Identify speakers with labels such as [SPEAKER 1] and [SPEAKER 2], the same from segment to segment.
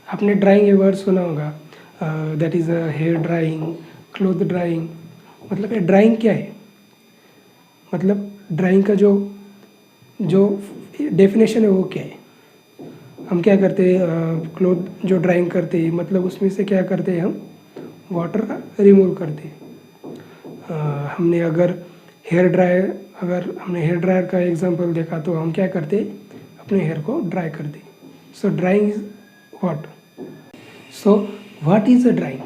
[SPEAKER 1] आपने ड्राइंग ये वर्ड सुना होगा, that is a hair drying, cloth drying. मतलब ये ड्राइंग क्या है, मतलब ड्राइंग का जो जो डेफिनेशन है वो क्या है। हम क्या करते हैं, क्लोथ जो ड्राइंग करते हैं मतलब उसमें से क्या करते हैं, हम वाटर का रिमूव करते हैं। हमने अगर हेयर ड्रायर का एग्जांपल देखा तो हम क्या करते, अपने हेयर को ड्राई करते। So drying is what, so what is a drying.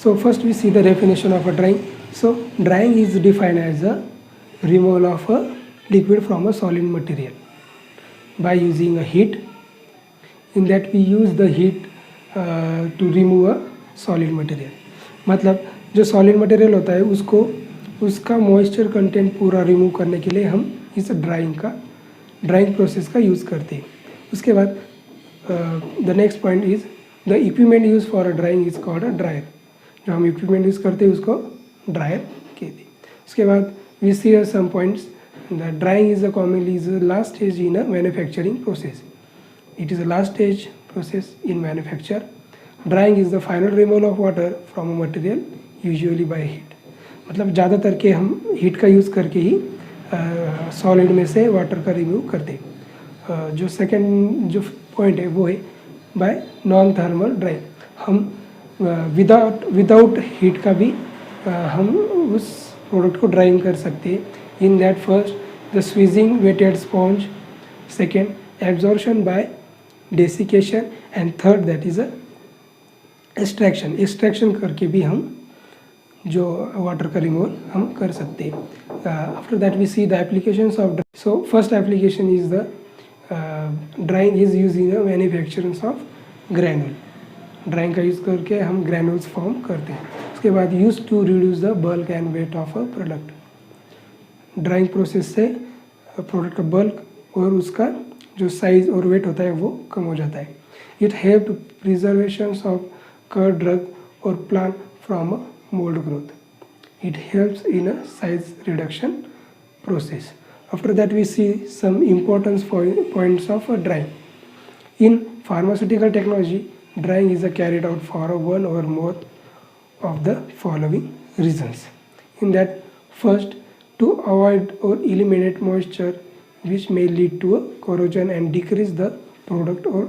[SPEAKER 1] So first we see the definition of a drying. So drying is defined as a removal of a liquid from a solid material by using a heat. In that we use the heat to remove a solid material. मतलब जो solid material होता है उसको उसका moisture content पूरा remove करने के लिए हम इस ड्राइंग प्रोसेस का यूज़ करते हैं. उसके बाद the next point is the equipment use for a drawing is called a dryer. जो हम इक्विपमेंट यूज़ करते हैं उसको ड्रायर कहते हैं. उसके बाद we see some points. The drying is commonly the last stage in a manufacturing process. It is the last stage process in manufacture. Drying is the final removal of water from a material usually by heat. मतलब ज़्यादातर के हम heat का use करके ही solid में से water का remove करते हैं. जो सेकंड जो पॉइंट है वो है बाय नॉन थर्मल ड्राइंग. हम विदाउट हीट का भी हम उस प्रोडक्ट को ड्राइंग कर सकते हैं. In that first the squeezing wetted sponge, second absorption by desiccation and third that is a extraction करके भी हम जो वाटर का रिमूवल हम कर सकते हैं. After that we see the applications of. So first application is the drying is use in manufacturing of granule. Drying का यूज़ करके हम ग्रैनुल्स फॉर्म करते हैं. उसके बाद use to reduce the bulk and weight of a product. Drying process से product का bulk और उसका जो साइज और वेट होता है वो कम हो जाता है. It help to preservation of crude drug और plant from a mould growth. It helps in a size reduction process. After that we see some importance points of drying. In pharmaceutical technology drying is carried out for one or more of the following reasons. In that, first, to avoid or eliminate moisture which may lead to a corrosion and decrease the product or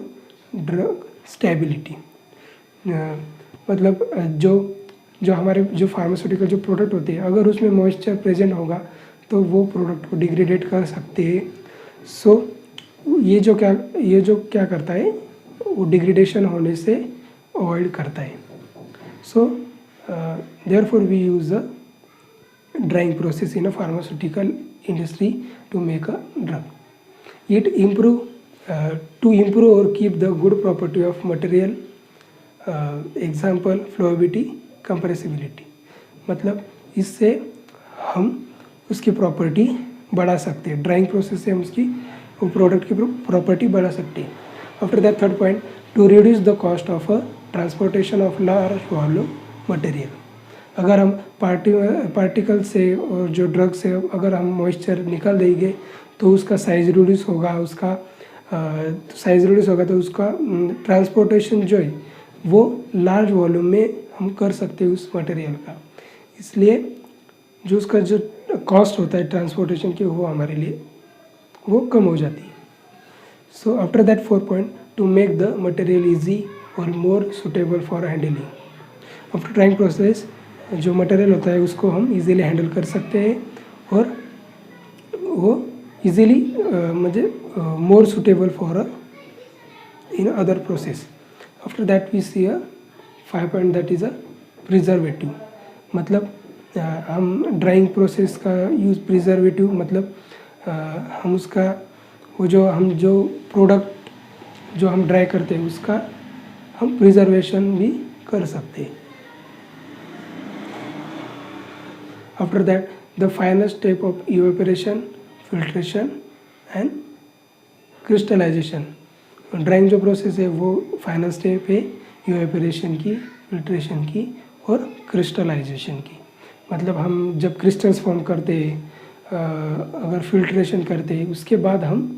[SPEAKER 1] drug stability. मतलब जो हमारे जो pharmaceutical जो product होते हैं अगर उसमें moisture present होगा तो वो प्रोडक्ट को डिग्रेडेट कर सकते हैं. सो ये जो क्या करता है वो डिग्रेडेशन होने से अवॉइड करता है. So therefore we use a drying process in a pharmaceutical industry to make a drug. It to improve और keep the good property of material. Example flowability, compressibility. मतलब इससे हम उसकी प्रॉपर्टी बढ़ा सकते हैं. ड्राइंग प्रोसेस से हम उसकी वो प्रोडक्ट की प्रॉपर्टी बढ़ा सकते हैं. After that, third point, to reduce the cost of a transportation of large volume material. अगर हम पार्टिकल से और जो ड्रग से अगर हम मॉइस्चर निकाल देंगे तो उसका साइज रिड्यूस होगा. तो उसका ट्रांसपोर्टेशन जो है वो लार्ज वॉल्यूम में हम कर सकते हैं उस मटेरियल का. इसलिए जो उसका जो कॉस्ट होता है ट्रांसपोर्टेशन की वो हमारे लिए वो कम हो जाती है. So after that, fourth point, to make the material easy or more suitable for handling. After drying process, जो मटेरियल होता है उसको हम इजीली हैंडल कर सकते हैं और वो इजीली मुझे more suitable for in other process. After that we see a 5 point that is a preservative. मतलब हम ड्राइंग प्रोसेस का यूज़ प्रिजर्वेटिव मतलब हम उसका वो जो प्रोडक्ट जो हम ड्राई करते हैं उसका हम प्रिजर्वेशन भी कर सकते हैं. After that the final step of evaporation, filtration and crystallisation. Drying जो प्रोसेस है वो फाइनल स्टेप है इवेपोरेशन की, फिल्ट्रेशन की और क्रिस्टलाइजेशन की. मतलब हम जब क्रिस्टल्स फॉर्म करते हैं, अगर फिल्ट्रेशन करते हैं उसके बाद हम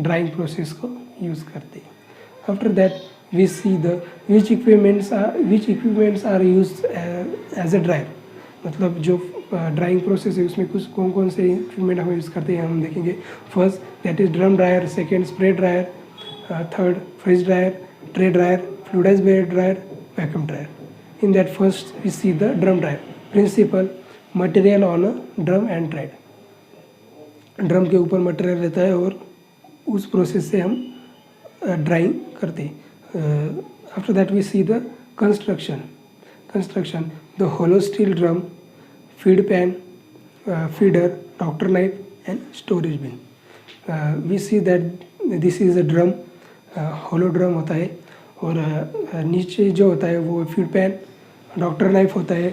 [SPEAKER 1] ड्राइंग प्रोसेस को यूज़ करते हैं. After that we see the which equipments are used as a dryer. मतलब जो ड्राइंग प्रोसेस है उसमें कुछ कौन कौन से इक्विपमेंट हम यूज़ करते हैं हम देखेंगे. First that is drum dryer, second spray dryer, third freeze dryer, tray dryer, fluidized bed dryer, vacuum dryer. In that first we see the drum dryer. Principle: material on a drum and thread. Drum के ऊपर material रहता है और उस process से हम drying करते हैं. After that we see the construction the hollow steel drum, feed pan, feeder, doctor knife and storage bin. We see that this is a drum. Hollow drum होता है और नीचे जो होता है वो फीड पैन, डॉक्टर नाइफ होता है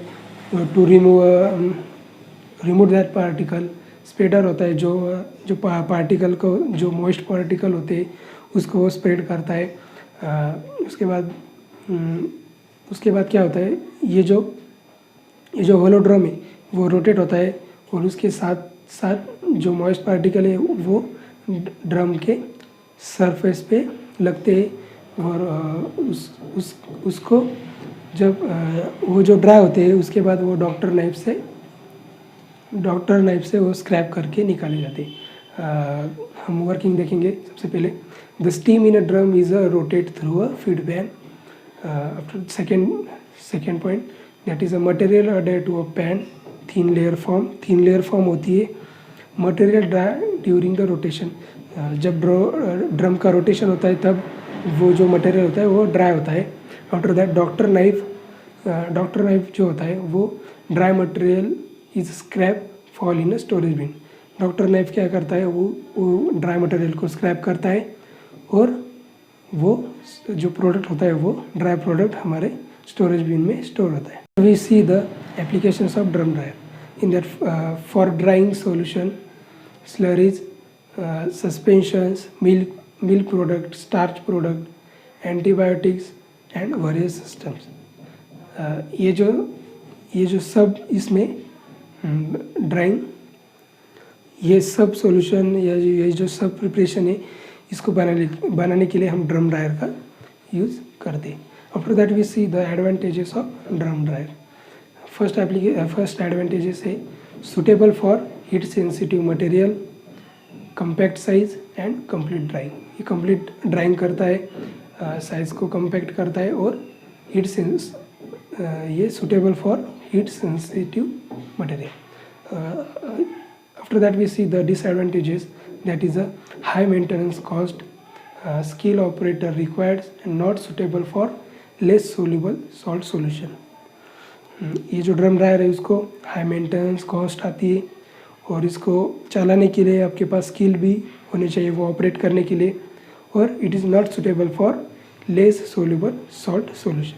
[SPEAKER 1] to remove that particle. Spreader होता है जो पार्टिकल को, जो मॉइस्ट पार्टिकल होते हैं उसको वो स्प्रेड करता है. उसके बाद क्या होता है, ये जो होलो ड्रम है वो रोटेट होता है और उसके साथ साथ जो मॉइस्ट पार्टिकल है वो ड्रम के सरफेस पे लगते हैं और उसको जब वो जो ड्राई होते हैं उसके बाद वो डॉक्टर नाइफ से वो स्क्रैप करके निकाले जाते हैं. हम वर्किंग देखेंगे. सबसे पहले the steam in a drum is a rotate through a feed pan. After second point that is a material added to a pan, thin layer form होती है. Material dry during the rotation. जब drum का rotation होता है तब वो जो material होता है वो ड्राई होता है. आफ्टर दैट डॉक्टर नाइफ जो होता है वो dry material is scrap fall in a storage bin. Doctor knife क्या करता है, वो ड्राई मटेरियल को स्क्रैप करता है और वो जो प्रोडक्ट होता है वो ड्राई प्रोडक्ट हमारे स्टोरेज बिन में स्टोर होता है. We see the applications of drum dryer. In that for drying solution, slurries, suspensions, milk product, starch product, antibiotics and various systems. ये जो सब इसमें ड्राइंग, ये सब सॉल्यूशन या ये जो सब प्रिपरेशन है इसको बनाने के लिए हम ड्रम ड्रायर का यूज़ करते हैं. After that we see the advantages of drum dryer. First advantages है suitable for heat sensitive material, compact size and complete drying. ये कंप्लीट ड्राइंग करता है, साइज़ को कम्पैक्ट करता है और ये suitable for heat sensitive material. After that we see the disadvantages. That is a high maintenance cost, skill operator required and not suitable for less soluble salt solution. ये जो drum dryer है उसको high maintenance cost आती है और इसको चलाने के लिए आपके पास स्किल भी होनी चाहिए वो ऑपरेट करने के लिए. और it is not suitable for less soluble salt solution.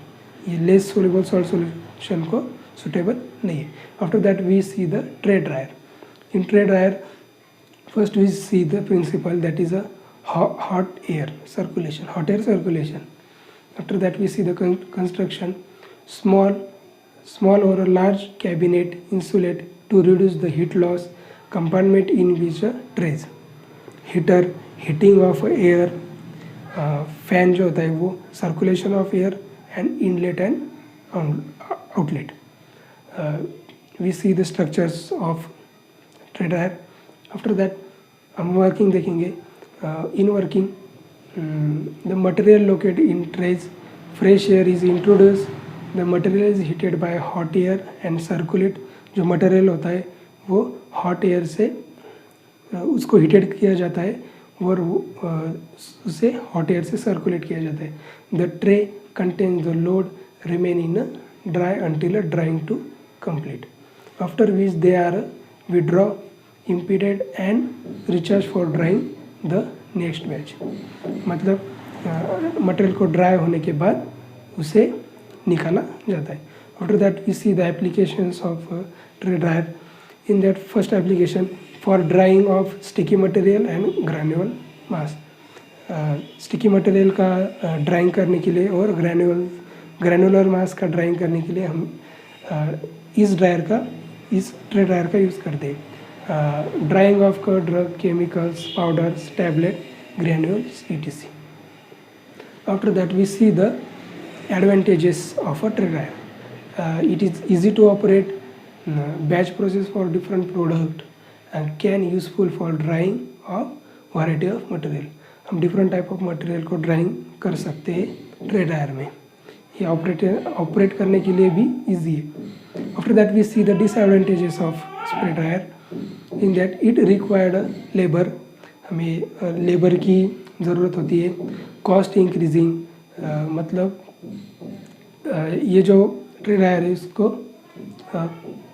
[SPEAKER 1] ये लेस सोल्यूबल सॉल्ट सोल्यूशन को सुटेबल नहीं है. After that we see the tray dryer. In tray dryer first we see the principle that is a hot air circulation. After that we see the construction. Small or a large cabinet insulate to reduce the heat loss. Compartment in which trays. Heater, heating of air. Fan जो होता है वो circulation of air and inlet and outlet. We see the structures of tray dryer. After that हम working देखेंगे. In working, the material located in trays, fresh air is introduced. The material is heated by hot air and circulate. जो material होता है वो hot air से उसको heated किया जाता है और उसे हॉट एयर से सर्कुलेट किया जाता है. The tray contains the load remain in dry until drying to complete. After which they are withdraw, impeded and recharge for drying the next batch. मतलब मटेरियल को ड्राई होने के बाद उसे निकाला जाता है. After that we see the applications of tray dryer. In that first application for drying of sticky material and granular mass. Sticky material का ड्राइंग करने के लिए और ग्रैनुलर मास का ड्राइंग करने के लिए हम इस ट्रे ड्रायर का यूज़ करते हैं. Drying of drug, chemicals, powders, tablet, granules, etc. After that we see the advantages of a tray dryer. It is easy to operate, batch process for different product and can useful for drying of variety of material. हम different type of material को drying कर सकते हैं tray dryer में. ये operate करने के लिए भी easy है. After that we see the disadvantages of spray dryer. In that it required labor. हमें लेबर की ज़रूरत होती है. कॉस्ट इंक्रीजिंग, मतलब ये जो ट्रे ड्रायर है इसको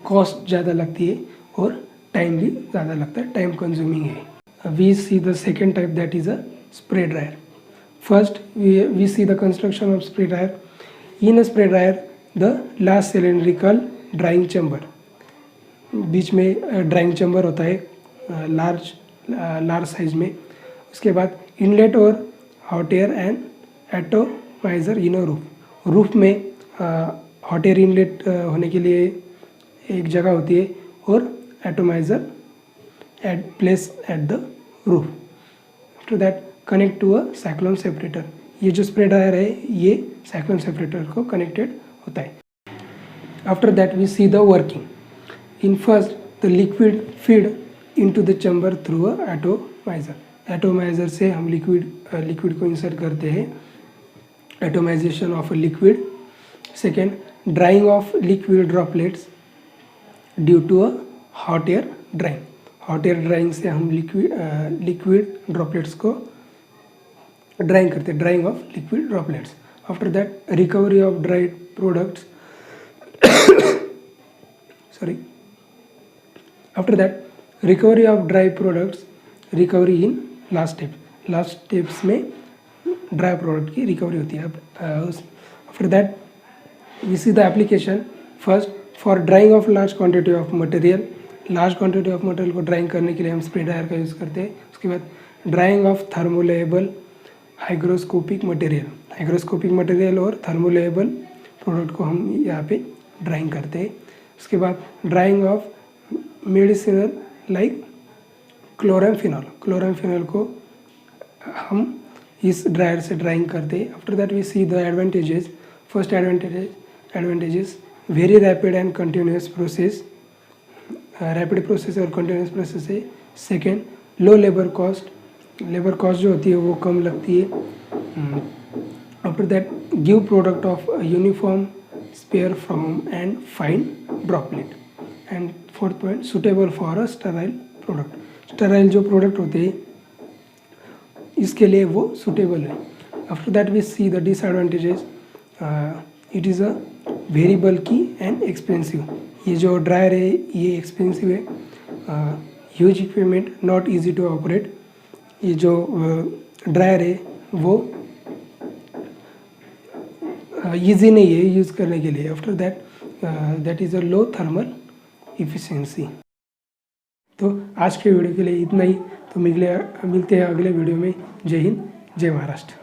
[SPEAKER 1] कॉस्ट ज़्यादा लगती है और टाइम भी ज़्यादा लगता है, टाइम कंज्यूमिंग है. We see the second type that is a spray dryer. First we see the construction of spray dryer. In a spray dryer the last cylindrical drying chamber, बीच में ड्राइंग चैम्बर होता है large size में. उसके बाद inlet और hot air and atomiser in roof में hot air inlet होने के लिए एक जगह होती है और atomiser place at the roof. After that connect to a cyclone separator. ये जो स्प्रे ड्रायर है ये साइक्लोन सेपरेटर को कनेक्टेड होता है. After that we see the working. In first the liquid feed into the chamber through a atomiser. Atomiser से हम liquid को इंसर्ट करते हैं. Atomisation of a liquid. Second, drying of liquid droplets due to a hot air drying. Hot air drying से हम liquid droplets को drying करते हैं, drying of liquid droplets. After that recovery of dried products sorry after that recovery of dry products, recovery in last step. Last steps में dry product की recovery होती है. After that we see the application. First, for drying of large quantity of material. Large quantity of material को drying करने के लिए हम spray dryer का यूज़ करते हैं. उसके बाद drying of thermolabile hygroscopic material. Hygroscopic material और थर्मोलेबल प्रोडक्ट को हम यहाँ पे ड्राइंग करते हैं. उसके बाद drying of medicinal like chloramphenicol. Chloramphenicol को हम इस ड्रायर से ड्राइंग करते हैं. After that we see the advantages. First advantages very rapid and continuous process. Rapid process और कंटिन्यूस प्रोसेस है. Second, low labour cost. Labour cost जो होती है वो कम लगती है. After that give product of uniform sphere form and fine droplet. And fourth point, suitable for a sterile product. Sterlite जो प्रोडक्ट होते हैं इसके लिए वो सुटेबल है. After that we see the disadvantages. It is a very bulky and expensive. ये जो dryer है ये एक्सपेंसिव है. Huge equipment, not easy to operate. ये जो ड्रायर है वो ईजी नहीं है यूज़ करने के लिए. After that is a low thermal efficiency. तो आज के वीडियो के लिए इतना ही. तो मिलते हैं अगले वीडियो में. जय हिंद, जय महाराष्ट्र.